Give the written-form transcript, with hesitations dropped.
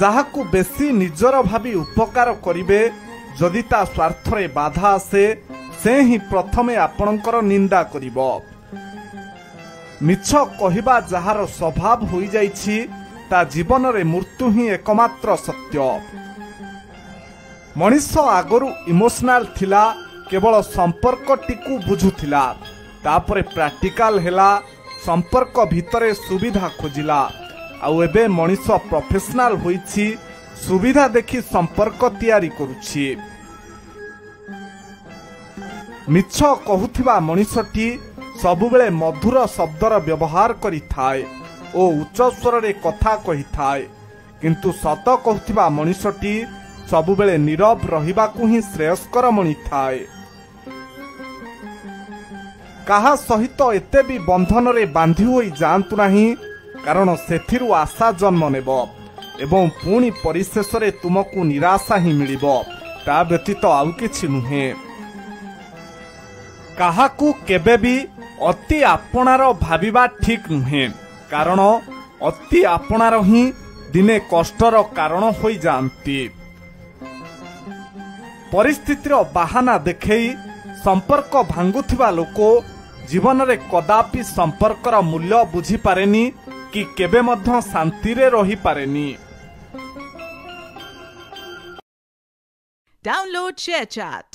ଯାହାକୁ ବେଶୀ ନିଜର ଭାବି ଉପକାର କରିବେ ଯଦି ତା ସ୍ୱାର୍ଥରେ ବାଧା ଆସେ ସେ ହିଁ ପ୍ରଥମେ ଆପଣଙ୍କର ନିନ୍ଦା କରିବ। ମିଛ କହିବା ଯାହାର ସ୍ୱଭାବ ହୋଇଯାଇଛି ତା ଜୀବନରେ ମୃତ୍ୟୁ ହିଁ ଏକମାତ୍ର ସତ୍ୟ। ମଣିଷ ଆଗରୁ ଇମୋସନାଲ ଥିଲା, କେବଳ ସମ୍ପର୍କଟିକୁ ବୁଝୁଥିଲା। ତାପରେ ପ୍ରାକ୍ଟିକାଲ ହେଲା, ସମ୍ପର୍କ ଭିତରେ ସୁବିଧା ଖୋଜିଲା। ଆଉ ଏବେ ମଣିଷ ପ୍ରଫେସନାଲ ହୋଇଛି, ସୁବିଧା ଦେଖି ସମ୍ପର୍କ ତିଆରି କରୁଛି। ମିଛ କହୁଥିବା ମଣିଷଟି ସବୁବେଳେ ମଧୁର ଶବ୍ଦର ବ୍ୟବହାର କରିଥାଏ ଓ ଉଚ୍ଚ ସ୍ୱରରେ କଥା କହିଥାଏ, କିନ୍ତୁ ସତ କହୁଥିବା ମଣିଷଟି ସବୁବେଳେ ନୀରବ ରହିବାକୁ ହିଁ ଶ୍ରେୟସ୍କର ମଣିଥାଏ। କାହା ସହିତ ଏତେ ବି ବନ୍ଧନରେ ବାନ୍ଧି ହୋଇ ଯାଆନ୍ତୁ ନାହିଁ, କାରଣ ସେଥିରୁ ଆଶା ଜନ୍ମ ନେବ ଏବଂ ପୁଣି ପରିଶେଷରେ ତୁମକୁ ନିରାଶା ହିଁ ମିଳିବ, ତା ବ୍ୟତୀତ ଆଉ କିଛି ନୁହେଁ। କାହାକୁ କେବେ ବି ଅତି ଆପଣାର ଭାବିବା ଠିକ ନୁହେଁ, କାରଣ ଅତି ଆପଣାର ହିଁ ଦିନେ କଷ୍ଟର କାରଣ ହୋଇଯାଆନ୍ତି। ପରିସ୍ଥିତିର ବାହାନା ଦେଖେଇ ସମ୍ପର୍କ ଭାଙ୍ଗୁଥିବା ଲୋକ ଜୀବନରେ କଦାପି ସମ୍ପର୍କର ମୂଲ୍ୟ ବୁଝିପାରେନି କି କେବେ ମଧ୍ୟ ଶାନ୍ତିରେ ରହିପାରେନି। Download ShareChat.